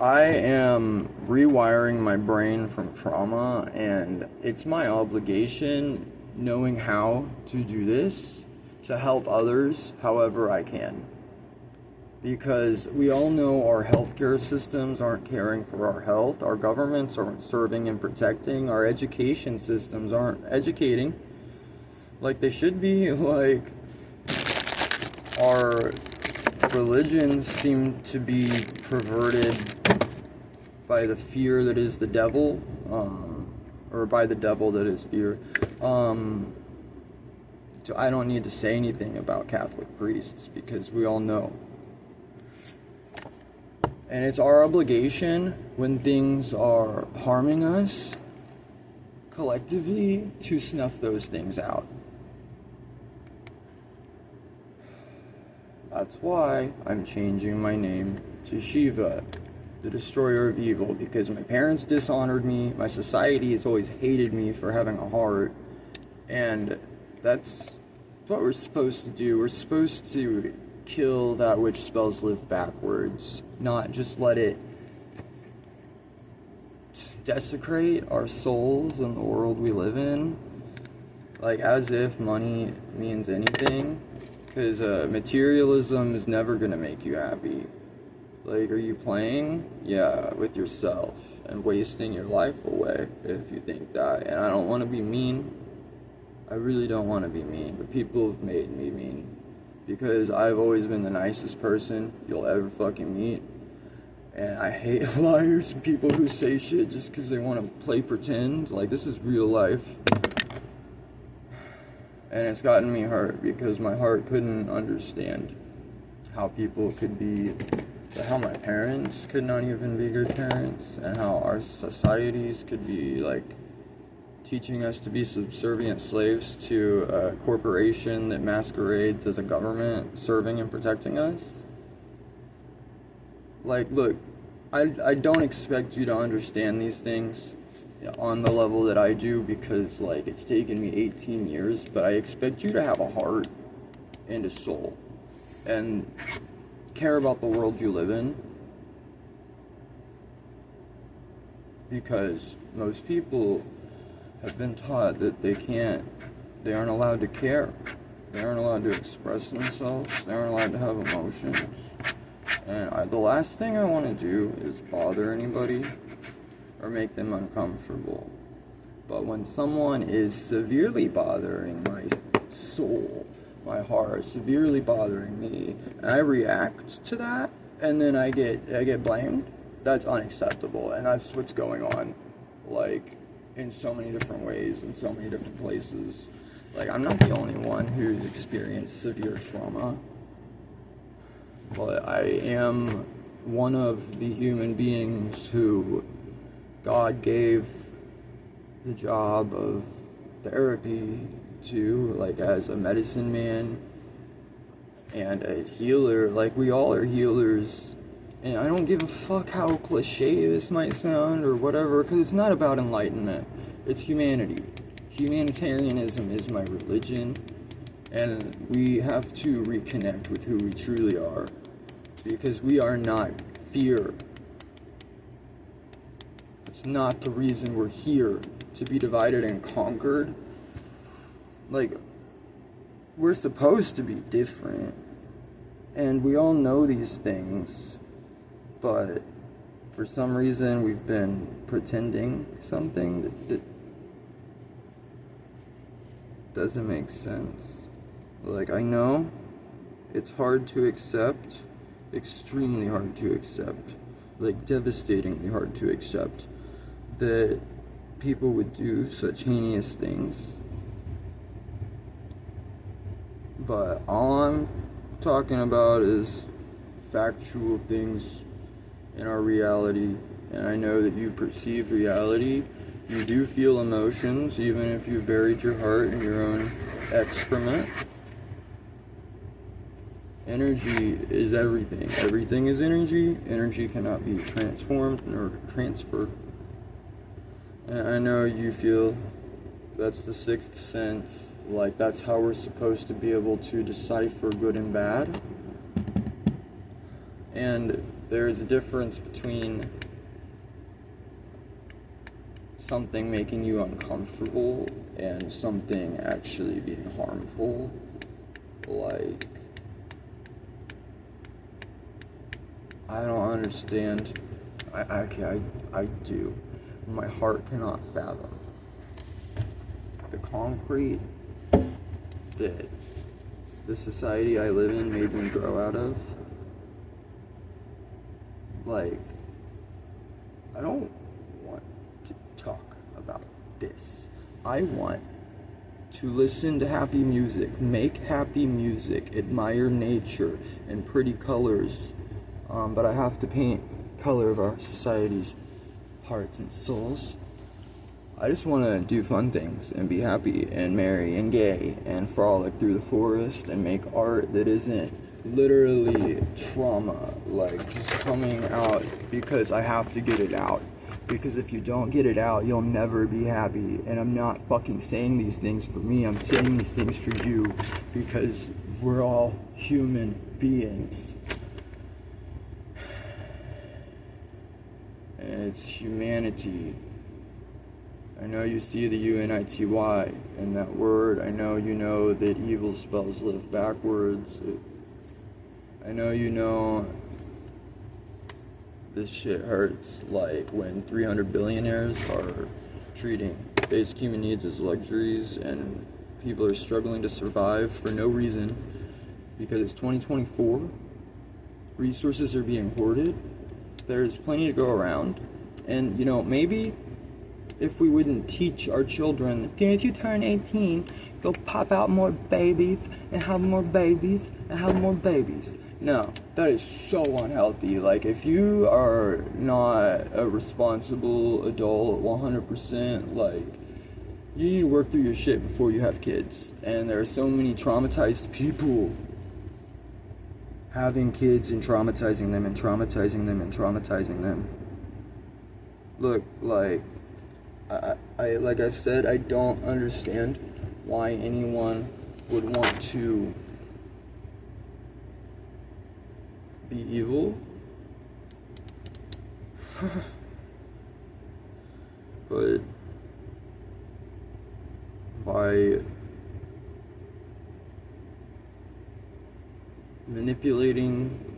I am rewiring my brain from trauma, and it's my obligation, knowing how to do this, to help others however I can. Because we all know our healthcare systems aren't caring for our health, our governments aren't serving and protecting, our education systems aren't educating like they should be, like our religions seem to be perverted by the fear that is the devil, or by the devil that is fear. So I don't need to say anything about Catholic priests because we all know. And it's our obligation when things are harming us collectively to snuff those things out. That's why I'm changing my name to Shiva, the destroyer of evil, because my parents dishonored me, my society has always hated me for having a heart, and that's what we're supposed to do. We're supposed to kill that which spells live backwards, not just let it desecrate our souls and the world we live in, like as if money means anything. Because materialism is never going to make you happy. Like, are you playing? Yeah, with yourself and wasting your life away if you think that. And I don't want to be mean. I really don't want to be mean. But people have made me mean. Because I've always been the nicest person you'll ever fucking meet. And I hate liars and people who say shit just because they want to play pretend. Like, this is real life. And it's gotten me hurt because my heart couldn't understand how people could be, how my parents could not even be good parents, and how our societies could be like teaching us to be subservient slaves to a corporation that masquerades as a government serving and protecting us. Like, look, I don't expect you to understand these things on the level that I do, because like it's taken me 18 years, but I expect you to have a heart and a soul and care about the world you live in, because most people have been taught that they aren't allowed to care, they aren't allowed to express themselves, they aren't allowed to have emotions. And the last thing I want to do is bother anybody or make them uncomfortable. But when someone is severely bothering my soul, my heart, severely bothering me, and I react to that, and then I get blamed, that's unacceptable. And that's what's going on, like, in so many different ways, in so many different places. Like, I'm not the only one who's experienced severe trauma, but I am one of the human beings who God gave the job of therapy to, like, as a medicine man and a healer. Like, we all are healers, and I don't give a fuck how cliche this might sound or whatever, because it's not about enlightenment, it's humanity. Humanitarianism is my religion, and we have to reconnect with who we truly are, because we are not fear. It's not the reason we're here, to be divided and conquered. Like, we're supposed to be different, and we all know these things, but for some reason we've been pretending something that doesn't make sense. Like, I know it's hard to accept, extremely hard to accept, like devastatingly hard to accept, that people would do such heinous things. But all I'm talking about is factual things in our reality, and I know that you perceive reality. You do feel emotions, even if you've buried your heart in your own excrement. Energy is everything. Everything is energy. Energy cannot be transformed nor transferred. And I know you feel that's the sixth sense, like that's how we're supposed to be able to decipher good and bad. And there is a difference between something making you uncomfortable and something actually being harmful. Like, I don't understand. I do. My heart cannot fathom the concrete that the society I live in made me grow out of. Like, I don't want to talk about this. I want to listen to happy music, make happy music, admire nature and pretty colors. But I have to paint color of our society's hearts and souls. I just want to do fun things and be happy and merry and gay and frolic through the forest and make art that isn't literally trauma, like just coming out because I have to get it out. Because if you don't get it out, you'll never be happy. And I'm not fucking saying these things for me, I'm saying these things for you, because we're all human beings. And it's humanity. I know you see the UNITY in that word. I know you know that evil spells live backwards. I know you know this shit hurts, like when 300 billionaires are treating basic human needs as luxuries and people are struggling to survive for no reason because it's 2024. Resources are being hoarded. There's plenty to go around. And, you know, maybe if we wouldn't teach our children, if you turn 18, go pop out more babies and have more babies and have more babies. No, that is so unhealthy. Like, if you are not a responsible adult 100%, like, you need to work through your shit before you have kids. And there are so many traumatized people having kids and traumatizing them and traumatizing them and traumatizing them. Look, like I've said, I don't understand why anyone would want to be evil. But by manipulating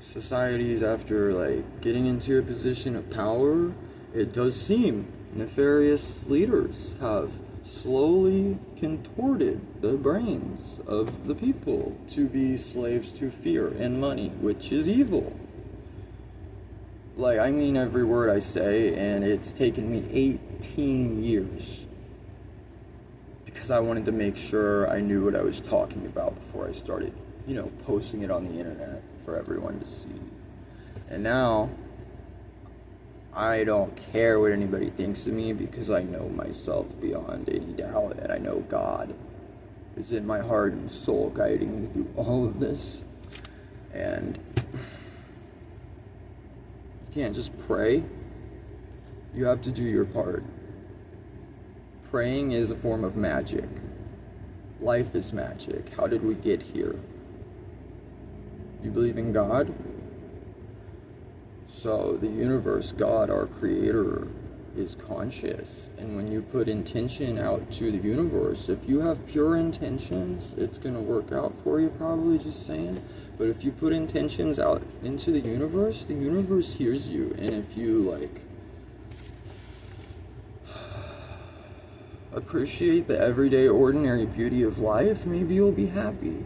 societies after, like, getting into a position of power, it does seem nefarious leaders have slowly contorted the brains of the people to be slaves to fear and money, which is evil. Like, I mean every word I say, and it's taken me 18 years because I wanted to make sure I knew what I was talking about before I started, you know, posting it on the internet for everyone to see. And now I don't care what anybody thinks of me because I know myself beyond any doubt, and I know God is in my heart and soul guiding me through all of this. And you can't just pray. You have to do your part. Praying is a form of magic. Life is magic. How did we get here? You believe in God? So the universe, God, our creator, is conscious. And when you put intention out to the universe, if you have pure intentions, it's going to work out for you, probably, just saying. But if you put intentions out into the universe hears you. And if you, like, appreciate the everyday, ordinary beauty of life, maybe you'll be happy.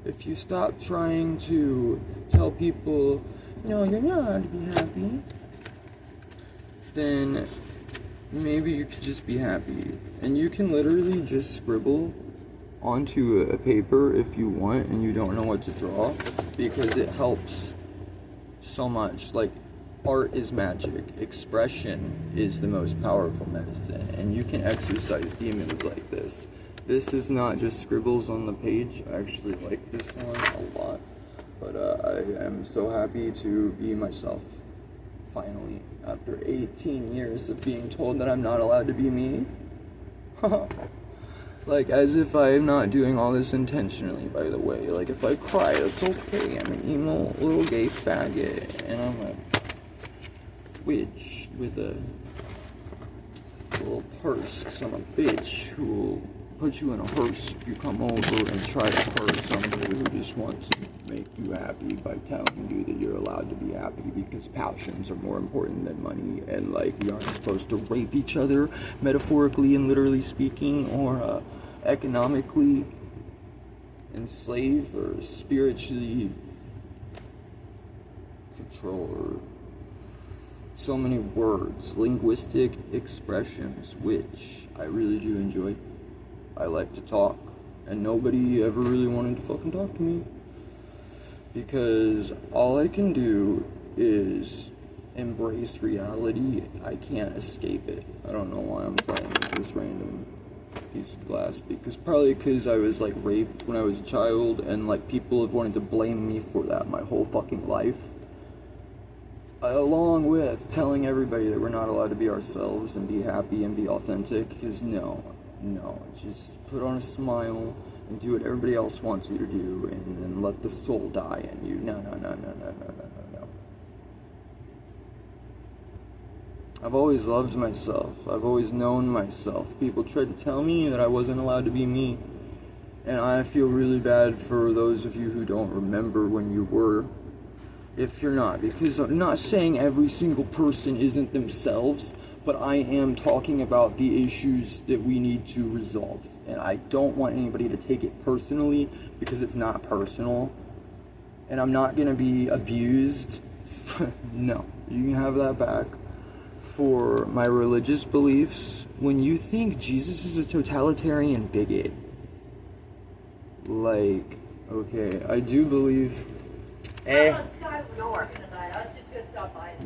If you stop trying to tell people, no, you're not to be happy, then maybe you could just be happy. And you can literally just scribble onto a paper if you want and you don't know what to draw, because it helps so much. Like, art is magic. Expression is the most powerful medicine, and you can exorcise demons like this. This is not just scribbles on the page. I actually like this one a lot. But I am so happy to be myself, finally, after 18 years of being told that I'm not allowed to be me. Like, as if I am not doing all this intentionally, by the way. Like, if I cry, it's okay. I'm an emo little gay faggot. And I'm a witch with a little purse. Because I'm a bitch who will put you in a hearse if you come over and try to hurt somebody who just wants to make you happy by telling you that you're allowed to be happy because passions are more important than money, and like we aren't supposed to rape each other, metaphorically and literally speaking, or economically enslave or spiritually control, or so many words, linguistic expressions, which I really do enjoy. I like to talk, and nobody ever really wanted to fucking talk to me, because all I can do is embrace reality. I can't escape it. I don't know why I'm playing with this random piece of glass, probably because I was like raped when I was a child, and like people have wanted to blame me for that my whole fucking life, along with telling everybody that we're not allowed to be ourselves and be happy and be authentic. Because no, just put on a smile and do what everybody else wants you to do, and then let the soul die in you. No. I've always loved myself. I've always known myself. People tried to tell me that I wasn't allowed to be me, and I feel really bad for those of you who don't remember when you were, if you're not, because I'm not saying every single person isn't themselves, but I am talking about the issues that we need to resolve. And I don't want anybody to take it personally, because it's not personal. And I'm not going to be abused. No, you can have that back. For my religious beliefs, when you think Jesus is a totalitarian bigot, like, okay, I do believe...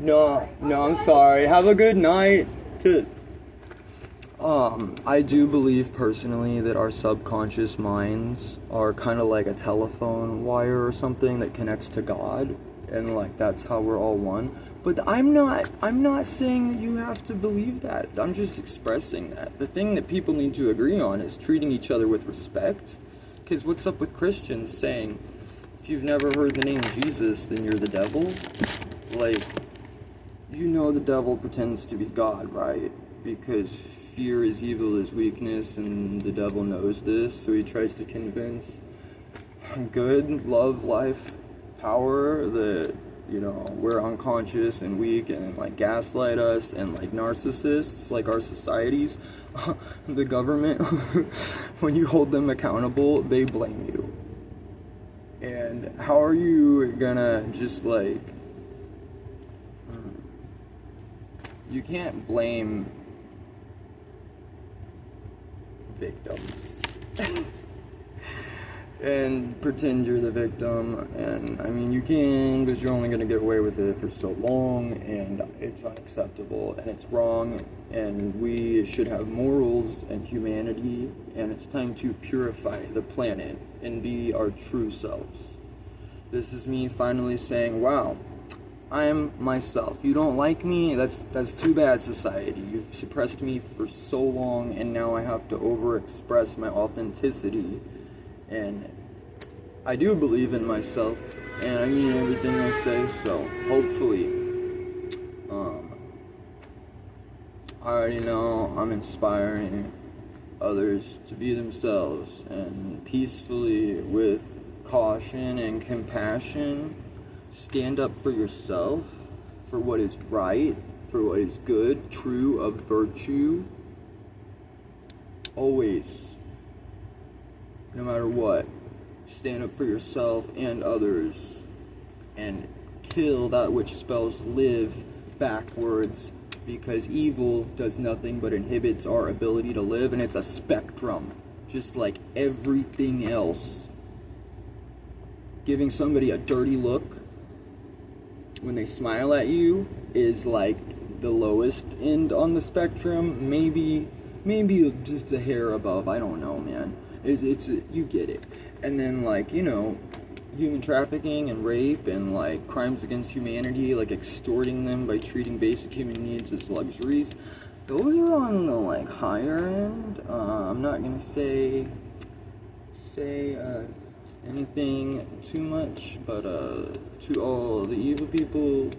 No, I'm sorry. Have a good night. I do believe personally that our subconscious minds are kind of like a telephone wire or something that connects to God, and like that's how we're all one. But I'm not saying that you have to believe that. I'm just expressing that. The thing that people need to agree on is treating each other with respect. Because what's up with Christians saying, if you've never heard the name Jesus, then you're the devil? Like, you know the devil pretends to be God, right? Because fear is evil is weakness, and the devil knows this, so he tries to convince good, love, life, power that, you know, we're unconscious and weak, and like gaslight us, and like narcissists, like our societies, the government, when you hold them accountable, they blame you. And how are you gonna just like, you can't blame victims and pretend you're the victim. And I mean, you can, but you're only going to get away with it for so long, and it's unacceptable and it's wrong, and we should have morals and humanity, and it's time to purify the planet and be our true selves. This is me finally saying, wow, I'm myself. You don't like me? That's too bad, society. You've suppressed me for so long, and now I have to overexpress my authenticity. And I do believe in myself, and I mean everything I say, so hopefully, I already know I'm inspiring others to be themselves, and peacefully, with caution and compassion, stand up for yourself, for what is right, for what is good, true, of virtue, always. No matter what, stand up for yourself and others, and kill that which spells live backwards, because evil does nothing but inhibits our ability to live, and it's a spectrum, just like everything else. Giving somebody a dirty look when they smile at you is like the lowest end on the spectrum, maybe just a hair above, I don't know, man. It's you get it. And then, like, you know, human trafficking and rape and like crimes against humanity, like extorting them by treating basic human needs as luxuries, those are on the like higher end. I'm not gonna say anything too much, but to all the evil people,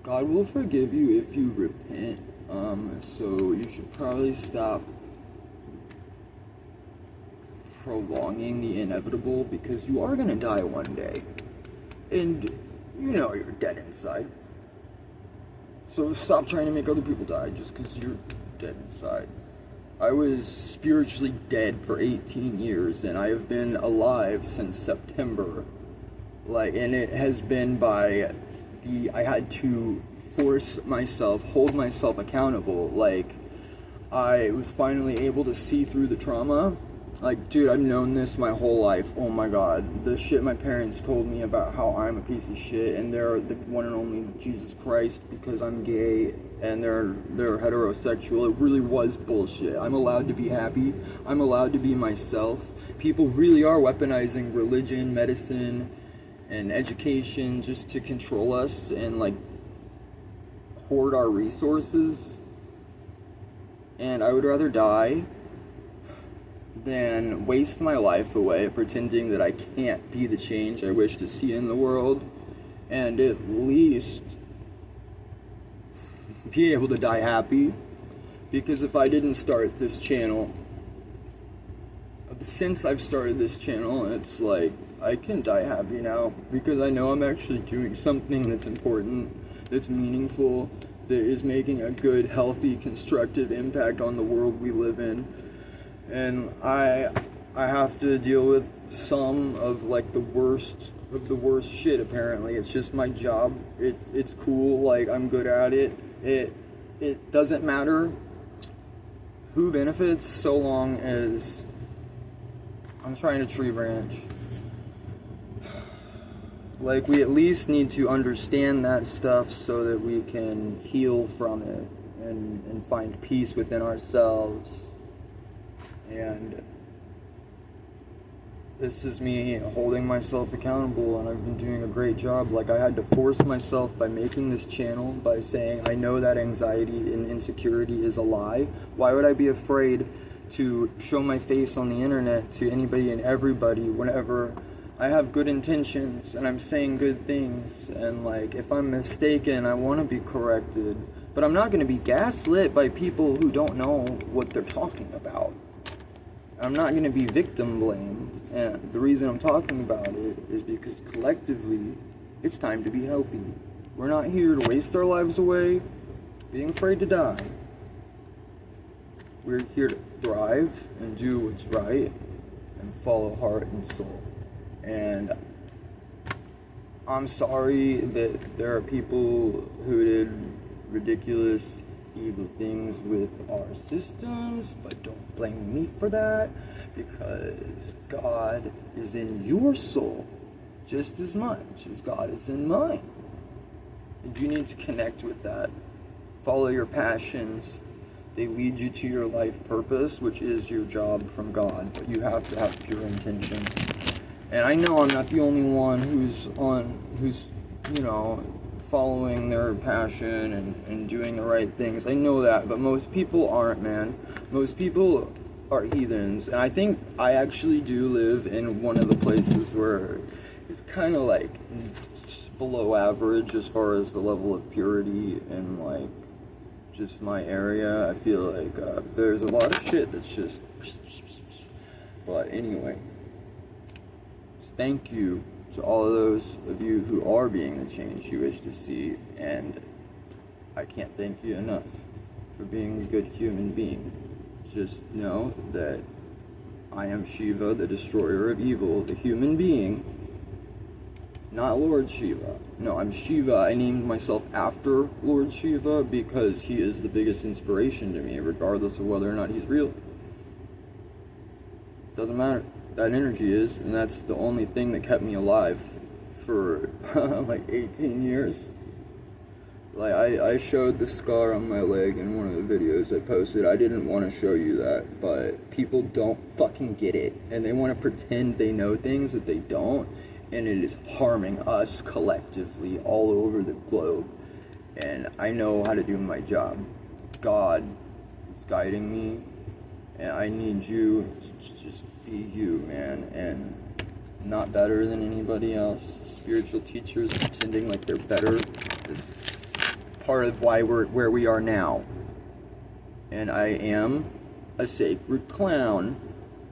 God will forgive you if you repent. So you should probably stop prolonging the inevitable, because you are gonna die one day, and you know you're dead inside. So stop trying to make other people die just because you're dead inside. I was spiritually dead for 18 years, and I have been alive since September. And it has been by I had to force myself, hold myself accountable. I was finally able to see through the trauma. Dude, I've known this my whole life. Oh my god. The shit my parents told me about how I'm a piece of shit and they're the one and only Jesus Christ because I'm gay and they're heterosexual. It really was bullshit. I'm allowed to be happy. I'm allowed to be myself. People really are weaponizing religion, medicine, and education just to control us and hoard our resources. And I would rather die than waste my life away pretending that I can't be the change I wish to see in the world, and at least be able to die happy. Because if I didn't start this channel, since I've started this channel, it's I can die happy now because I know I'm actually doing something that's important, that's meaningful, that is making a good, healthy, constructive impact on the world we live in. And I have to deal with some of the worst of the worst shit. Apparently, it's just my job. It's cool. I'm good at it. It doesn't matter who benefits so long as I'm trying to tree branch. We at least need to understand that stuff so that we can heal from it and find peace within ourselves. And this is me holding myself accountable, and I've been doing a great job. I had to force myself by making this channel, by saying I know that anxiety and insecurity is a lie. Why would I be afraid to show my face on the internet to anybody and everybody whenever I have good intentions and I'm saying good things? And if I'm mistaken, I want to be corrected, but I'm not going to be gaslit by people who don't know what they're talking about. I'm not going to be victim blamed, and the reason I'm talking about it is because collectively, it's time to be healthy. We're not here to waste our lives away being afraid to die. We're here to thrive and do what's right and follow heart and soul. And I'm sorry that there are people who did ridiculous, evil things with our systems, but don't blame me for that, because God is in your soul just as much as God is in mine. And you need to connect with that. Follow your passions. They lead you to your life purpose, which is your job from God, but you have to have pure intention. And I know I'm not the only one who's following their passion and doing the right things. I know that, but most people aren't, man. Most people are heathens. And I think I actually do live in one of the places where it's kind of below average as far as the level of purity and just my area. I feel there's a lot of shit that's just... But anyway, thank you to all of those of you who are being the change you wish to see, and I can't thank you enough for being a good human being. Just know that I am Shiva, the destroyer of evil, the human being, not Lord Shiva. No, I'm Shiva. I named myself after Lord Shiva because he is the biggest inspiration to me, regardless of whether or not he's real. Doesn't matter. That energy is, and that's the only thing that kept me alive for 18 years. I showed the scar on my leg in one of the videos I posted. I didn't want to show you that, but people don't fucking get it, and they want to pretend they know things that they don't, and it is harming us collectively all over the globe. and I know how to do my job. God is guiding me, and I need you to just be you, man, and not better than anybody else. Spiritual teachers pretending like they're better is part of why we're where we are now. And I am a sacred clown.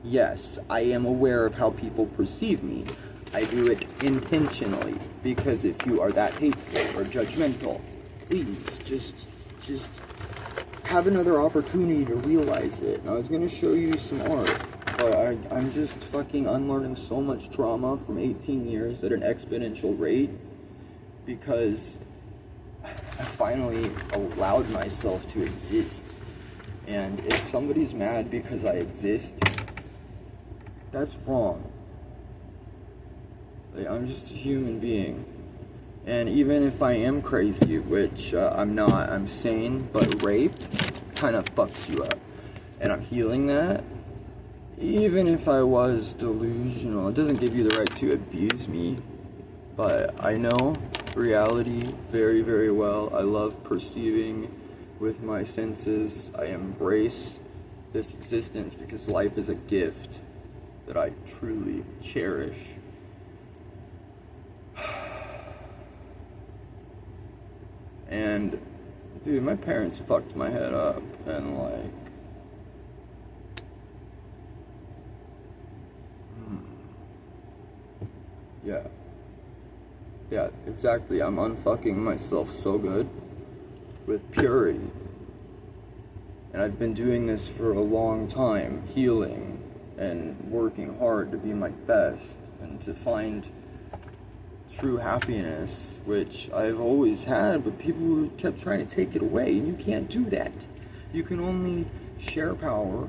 Yes, I am aware of how people perceive me. I do it intentionally, because if you are that hateful or judgmental, please just have another opportunity to realize it. And I was gonna show you some art, but I'm just fucking unlearning so much trauma from 18 years at an exponential rate, because I finally allowed myself to exist. And if somebody's mad because I exist, that's wrong. Like, I'm just a human being. And even if I am crazy, which I'm not, I'm sane, but rape kind of fucks you up. And I'm healing that. Even if I was delusional, it doesn't give you the right to abuse me. But I know reality very, very well. I love perceiving with my senses. I embrace this existence because life is a gift that I truly cherish. And dude, my parents fucked my head up, and like, yeah, exactly. I'm unfucking myself so good with purity. And I've been doing this for a long time, healing and working hard to be my best and to find true happiness, which I've always had, but people kept trying to take it away, and you can't do that. You can only share power.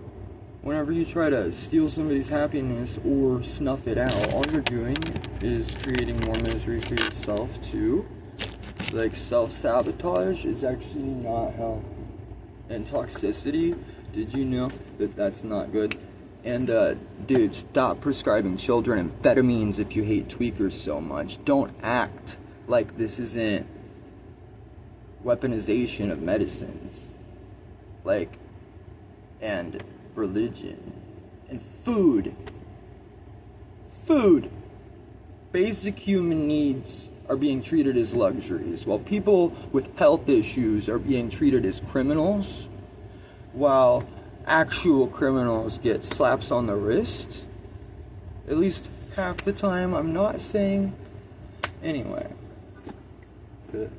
Whenever you try to steal somebody's happiness or snuff it out, all you're doing is creating more misery for yourself too. Like, self-sabotage is actually not healthy. And toxicity, did you know that that's not good? And dude, stop prescribing children amphetamines if you hate tweakers so much. Don't act like this isn't weaponization of medicines. Like, and religion. And food. Food. Basic human needs are being treated as luxuries, while people with health issues are being treated as criminals, while actual criminals get slaps on the wrist. At least half the time. I'm not saying. Anyway. That's it.